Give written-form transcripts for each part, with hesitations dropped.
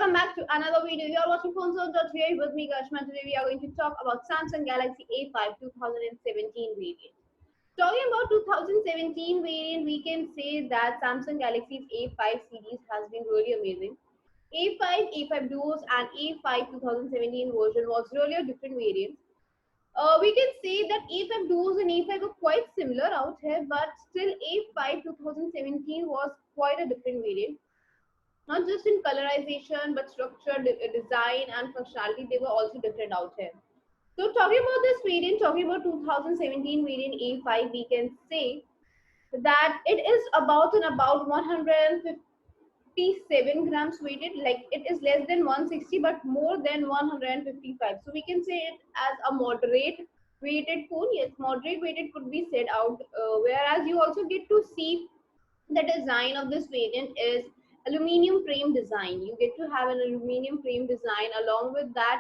welcome back to another video. You are watching Phone Zone here with me, Gashma. Today we are going to talk about Samsung Galaxy A5 2017 variant. Talking about 2017 variant, we can say that Samsung Galaxy's A5 series has been really amazing. A5, A5 Duos and A5 2017 version was really a different variant. We can say that A5 Duos and A5 are quite similar out here, but still A5 2017 was quite a different variant. Not just in colorization, but structure, design, and functionality, they were also different out here. So, talking about this variant, talking about 2017 variant A5, we can say that it is about 157 grams weighted, like it is less than 160 but more than 155. So we can say it as a moderate weighted phone. Yes, moderate weighted could be said out, whereas you also get to see the design of this variant is aluminium frame design. You get to have an aluminium frame design. Along with that,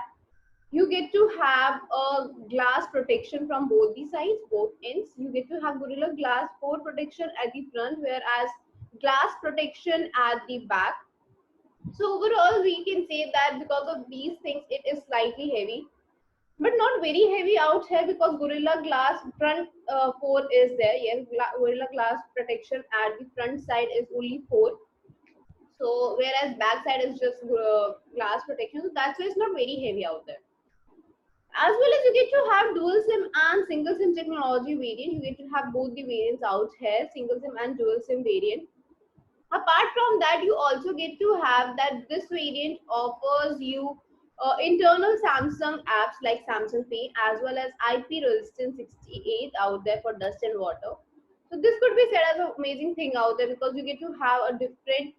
you get to have a glass protection from both the sides, both ends. You get to have Gorilla Glass 4 protection at the front, whereas glass protection at the back. So overall, we can say that because of these things, it is slightly heavy, but not very heavy out here because Gorilla Glass front 4 is there. Yes, Gorilla Glass protection at the front side is only 4. So whereas back side is just glass protection, so that's why it's not very heavy out there. As well as you get to have dual SIM and single SIM technology variant. You get to have both the variants out here, single SIM and dual SIM variant. Apart from that, you also get to have that this variant offers you internal Samsung apps like Samsung Pay as well as IP resistant 68 out there for dust and water. So this could be said as an amazing thing out there because you get to have a different,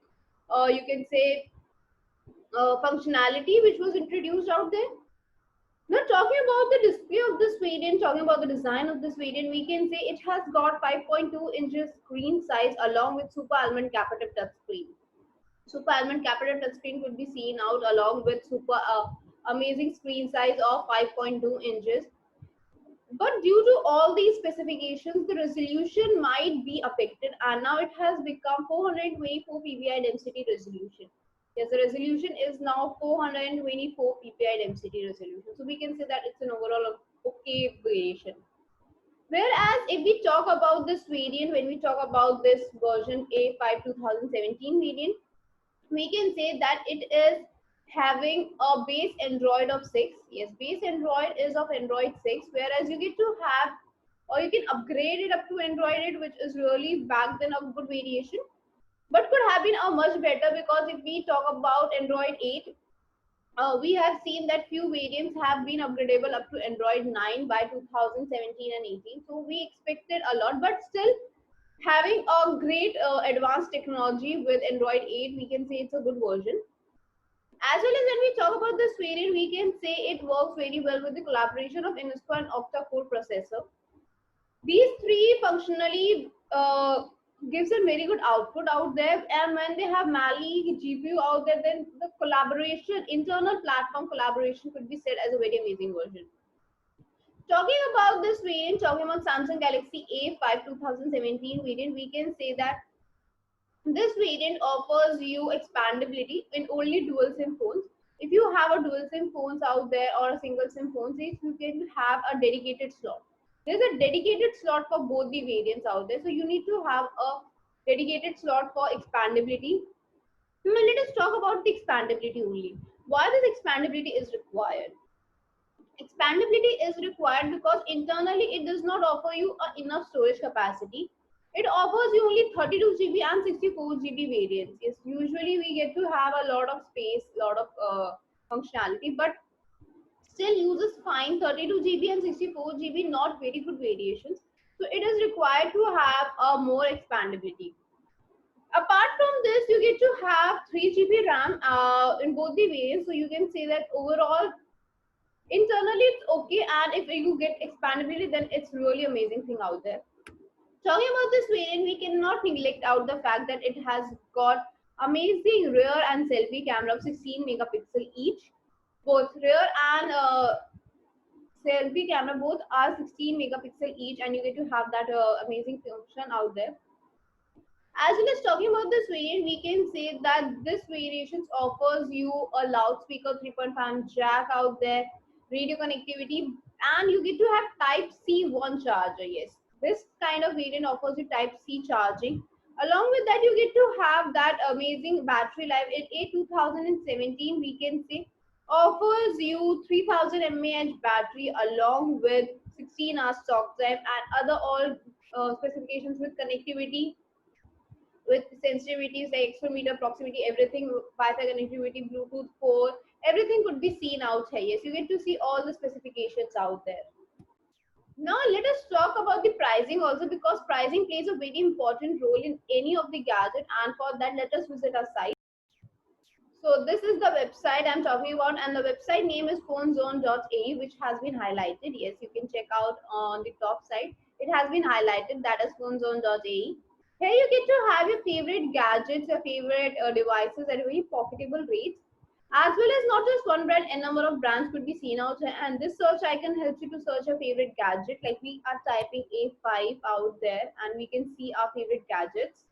you can say, functionality which was introduced out there. Now, talking about the display of this variant, talking about the design of this variant, we can say it has got 5.2 inches screen size along with Super Almond capacitive touchscreen. Super Almond capacitive touchscreen could be seen out along with super amazing screen size of 5.2 inches. But due to all these specifications, the resolution might be affected, and now it has become 424 ppi density resolution. Yes, the resolution is now 424 ppi density resolution. So we can say that it's an overall okay variation. Whereas if we talk about this variant, when we talk about this version A5 2017 variant, we can say that it is having a base Android of 6. Yes, base Android is of Android 6, whereas you get to have or you can upgrade it up to Android 8, which is really back then a good variation, but could have been a much better because if we talk about Android 8, we have seen that few variants have been upgradable up to Android 9 by 2017 and 18. So we expected a lot, but still having a great advanced technology with Android 8, we can say it's a good version. As well as when we talk about this variant, we can say it works very well with the collaboration of Innosqua and octa-core processor. These three functionally gives a very good output out there, and when they have Mali GPU out there, then the collaboration, internal platform collaboration could be said as a very amazing version. Talking about this variant, talking about Samsung Galaxy A5 2017 variant, we can say that this variant offers you expandability in only dual SIM phones. If you have a dual SIM phones out there or a single SIM phones, you can have a dedicated slot. There's a dedicated slot for both the variants out there, so you need to have a dedicated slot for expandability. Now let us talk about the expandability only. Why this expandability is required? Expandability is required because internally it does not offer you enough storage capacity. It offers you only 32 GB and 64 GB variants. Yes, usually we get to have a lot of space, lot of functionality, but still uses fine 32 GB and 64 GB, not very good variations. So it is required to have a more expandability. Apart from this, you get to have 3 GB RAM in both the variants. So you can say that overall internally it's okay, and if you get expandability, then it's really amazing thing out there. Talking about this variant, we cannot neglect out the fact that it has got amazing rear and selfie camera of 16 megapixel each. Both rear and selfie camera both are 16 megapixel each, and you get to have that amazing function out there. As well as talking about this variant, we can say that this variation offers you a loudspeaker 3.5 jack out there, radio connectivity, and you get to have Type C one charger. Yes, this kind of variant offers you Type C charging. Along with that, you get to have that amazing battery life. In A 2017, we can say offers you 3000 mAh battery along with 16 hours talk time and other all specifications with connectivity, with sensitivities like accelerometer, proximity, everything, Wi-Fi connectivity, Bluetooth 4, everything could be seen out here. Yes, you get to see all the specifications out there. Now let us talk about the pricing also, because pricing plays a very important role in any of the gadget, and for that let us visit our site. So this is the website I'm talking about, and the website name is phonezone.ae, which has been highlighted. Yes, you can check out on the top side. It has been highlighted, that is phonezone.ae. Here you get to have your favorite gadgets, your favorite devices at very profitable rates, as well as not just one brand, a number of brands could be seen out here. And this search icon helps you to search your favorite gadget. Like we are typing A5 out there, and we can see our favorite gadgets.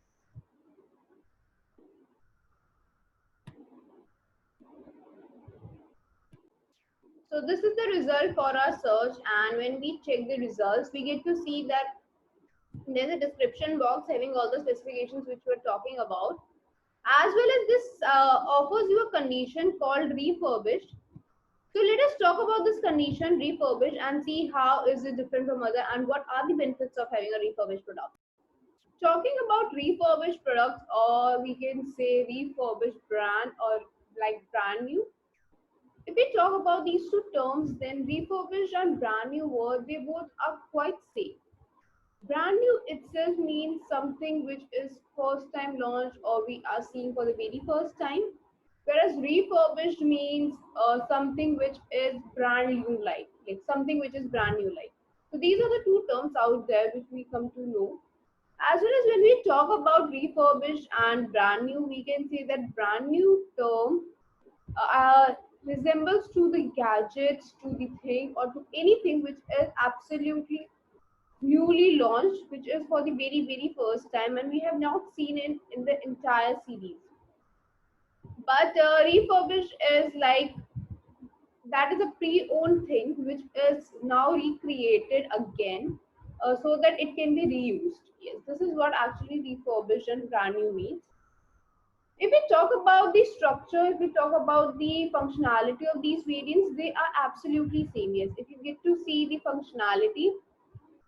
So this is the result for our search, and when we check the results, we get to see that there's a description box having all the specifications which we're talking about, as well as this offers you a condition called refurbished. So let us talk about this condition refurbished and see how is it different from other and what are the benefits of having a refurbished product. Talking about refurbished products, or we can say refurbished brand or like brand new. If we talk about these two terms, then refurbished and brand new word, they both are quite same. Brand new itself means something which is first time launched or we are seeing for the very first time, whereas refurbished means something which is brand new, like something which is brand new like. So these are the two terms out there which we come to know. As well as when we talk about refurbished and brand new, we can say that brand new term uh, resembles to the gadgets, to the thing, or to anything which is absolutely newly launched, which is for the very first time, and we have not seen it in the entire series. But refurbished is like that is a pre-owned thing which is now recreated again, so that it can be reused. Yes, this is what actually refurbished and brand new means. If we talk about the structure, if we talk about the functionality of these variants, they are absolutely same. Yes, if you get to see the functionality,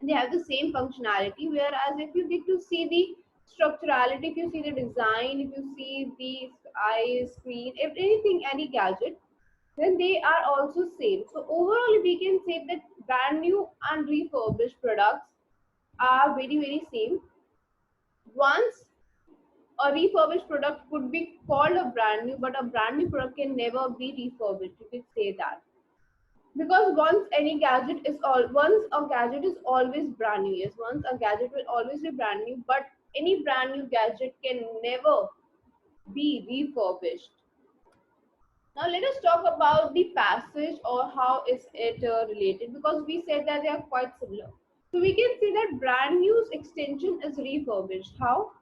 they have the same functionality. Whereas if you get to see the structurality, if you see the design, if you see the eyes, screen, if anything, any gadget, then they are also same. So overall, we can say that brand new and refurbished products are very same. Once a refurbished product could be called a brand new, but a brand new product can never be refurbished. You could say that, because once a gadget is always brand new. Yes, once a gadget will always be brand new, but any brand new gadget can never be refurbished. Now let us talk about the passage, or how is it related, because we said that they are quite similar. So we can see that brand new's extension is refurbished. How?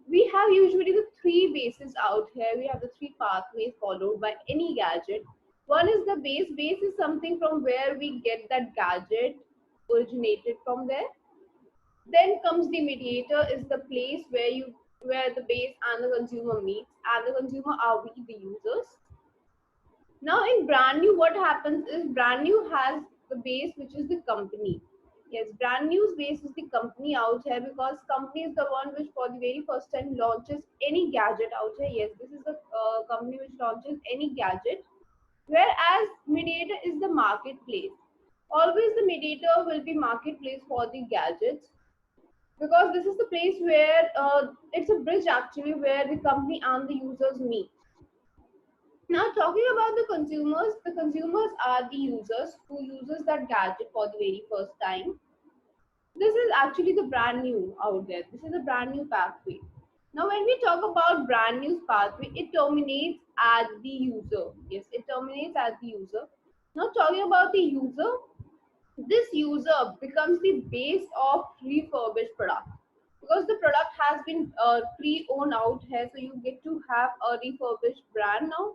We have usually the three bases out here. We have the three pathways followed by any gadget. One is the base. Base is something from where we get that gadget originated from there. Then comes the mediator, is the place where the base and the consumer meets, and the consumer are we, the users. Now in brand new, what happens is brand new has the base, which is the company. Yes, brand new's base is the company out here, because company is the one which for the very first time launches any gadget out here. Yes, this is the company which launches any gadget. Whereas mediator is the marketplace. Always the mediator will be marketplace for the gadgets, because this is the place where it's a bridge actually, where the company and the users meet. Now talking about the consumers are the users who uses that gadget for the very first time. This is actually the brand new out there. This is a brand new pathway. Now when we talk about brand new pathway, it terminates at the user. Yes, it terminates at the user. Now talking about the user, this user becomes the base of refurbished product. because the product has been pre-owned out here, so you get to have a refurbished brand now.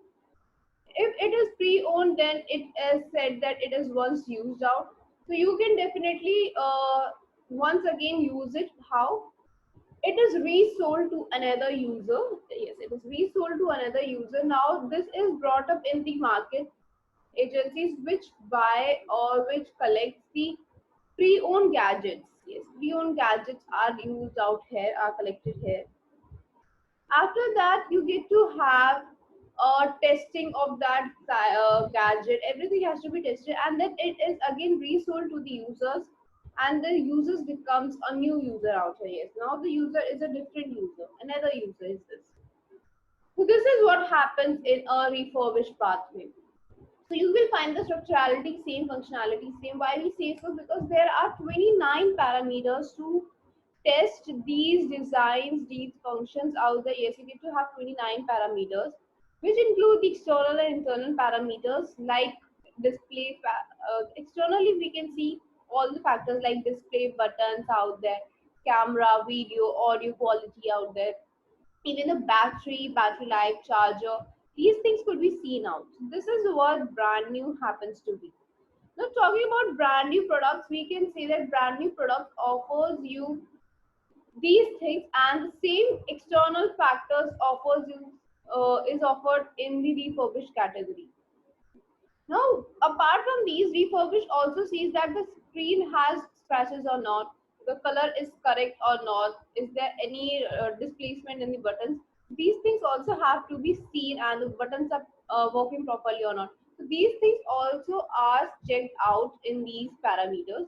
If it is pre-owned, then it is said that it is once used out, so you can definitely once again use it. How? It is resold to another user. Yes, it is resold to another user. Now this is brought up in the market agencies which buy or which collects the pre-owned gadgets. Yes, pre-owned gadgets are used out here, are collected here. After that, you get to have testing of that gadget. Everything has to be tested, and then it is again resold to the users, and the users becomes a new user out here. Yes, now the user is a different user, another user is this. So this is what happens in a refurbished pathway. So you will find the structurality same, functionality same. Why we say so? Because there are 29 parameters to test these designs, these functions out there. Yes, you get to have 29 parameters, which include the external and internal parameters like display. Externally, we can see all the factors like display buttons out there, camera, video, audio quality out there, even the battery life, charger. These things could be seen out. So this is what brand new happens to be. Now, talking about brand new products, we can say that brand new products offers you these things, and the same external factors offers you is offered in the refurbished category. Now, apart from these, refurbished also sees that the screen has scratches or not, the color is correct or not, is there any displacement in the buttons. These things also have to be seen, and the buttons are working properly or not. So these things also are checked out in these parameters.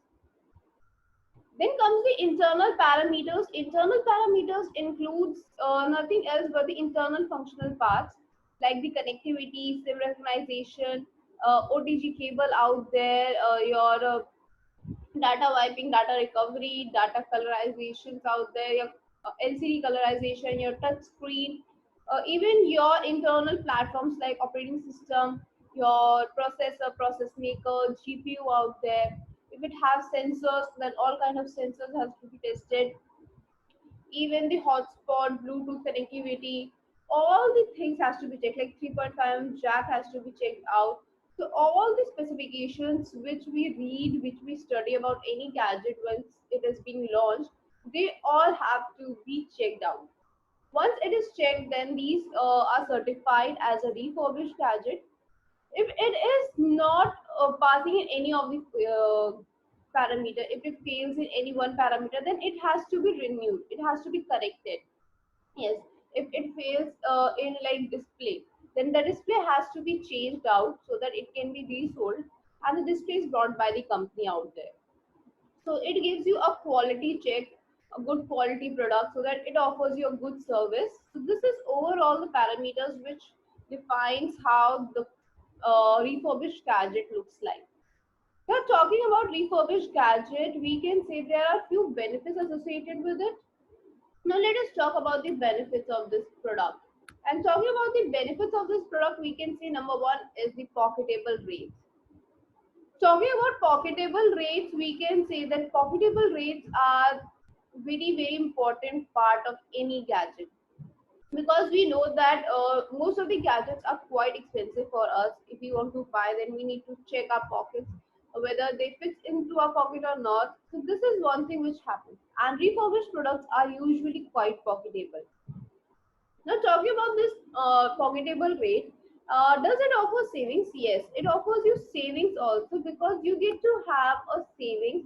Then comes the internal parameters. Internal parameters includes nothing else but the internal functional parts like the connectivity, SIM recognition, OTG cable out there, your data wiping, data recovery, data colorizations out there, your LCD colorization, your touch screen, even your internal platforms like operating system, your processor, process maker, GPU out there. If it has sensors, then all kind of sensors has to be tested. Even the hotspot, Bluetooth connectivity, all the things has to be checked. Like 3.5 jack has to be checked out. So all the specifications which we read, which we study about any gadget once it is being launched, they all have to be checked out. Once it is checked, then these are certified as a refurbished gadget. If it is not passing in any of the parameter, if it fails in any one parameter, then it has to be renewed, it has to be corrected. Yes, if it fails in like display, then the display has to be changed out so that it can be resold, and the display is brought by the company out there. So it gives you a quality check, a good quality product, so that it offers you a good service. So this is overall the parameters which defines how the refurbished gadget looks like. Now, talking about refurbished gadget, we can say there are few benefits associated with it. Now, let us talk about the benefits of this product. And talking about the benefits of this product, we can say number one is the pocketable rates. Talking about pocketable rates, we can say that pocketable rates are very important part of any gadget, because we know that most of the gadgets are quite expensive for us. If we want to buy, then we need to check our pockets whether they fit into our pocket or not. So this is one thing which happens, and refurbished products are usually quite pocketable. Now, talking about this pocketable rate, does it offer savings? Yes, it offers you savings also, because you get to have a savings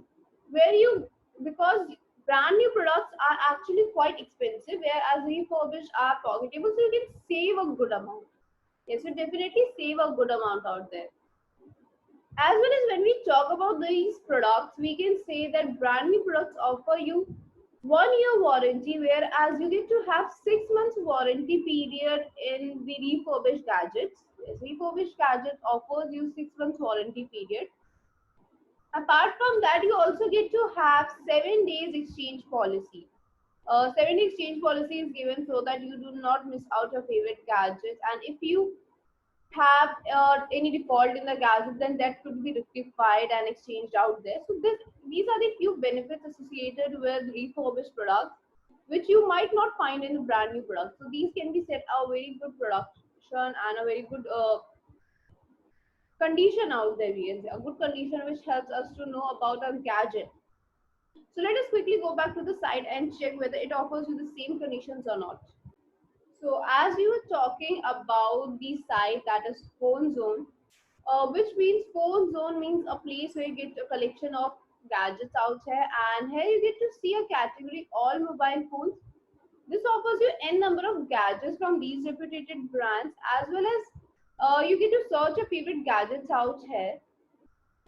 where you, because brand new products are actually quite expensive, whereas refurbished are pocketable, so you can save a good amount. Yes, you definitely save a good amount out there. As well as when we talk about these products, we can say that brand new products offer you 1 year warranty, whereas you get to have 6 months warranty period in the refurbished gadgets. Yes, refurbished gadget offers you 6 months warranty period. Apart from that, you also get to have 7 days exchange policy. 7 day exchange policy is given so that you do not miss out your favorite gadgets, and if you have any default in the gadget, then that could be rectified and exchanged out there. So these are the few benefits associated with refurbished products. which you might not find in a brand new product. So these can be set a very good production and a very good condition out there, we can say, a good condition which helps us to know about a gadget. So let us quickly go back to the site and check whether it offers you the same conditions or not. So as we were talking about the site, that is Phone Zone, which means Phone Zone means a place where you get a collection of gadgets out here, and here you get to see a category all mobile phones. This offers you n number of gadgets from these reputed brands, as well as you get to search your favorite gadgets out here.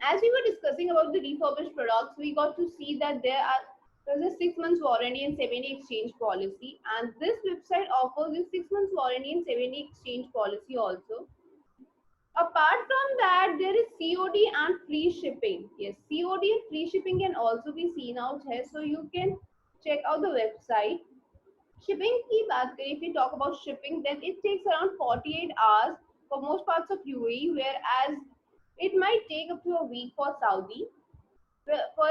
As we were discussing about the refurbished products, we got to see that there's a 6 months warranty and 7-day exchange policy, and this website offers you 6 months warranty and 7-day exchange policy also. Apart from that, there is COD and free shipping. Yes, COD and free shipping can also be seen out here, so you can check out the website. Shipping की बात करें, if we talk about shipping, then it takes around 48 hours for most parts of UAE, whereas it might take up to a week for Saudi. For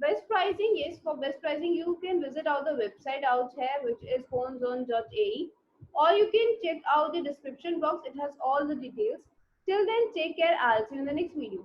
best pricing, yes, for best pricing, you can visit out the website out here, which is phonezone.ae, or you can check out the description box. It has all the details. Till then, take care. I'll see you in the next video.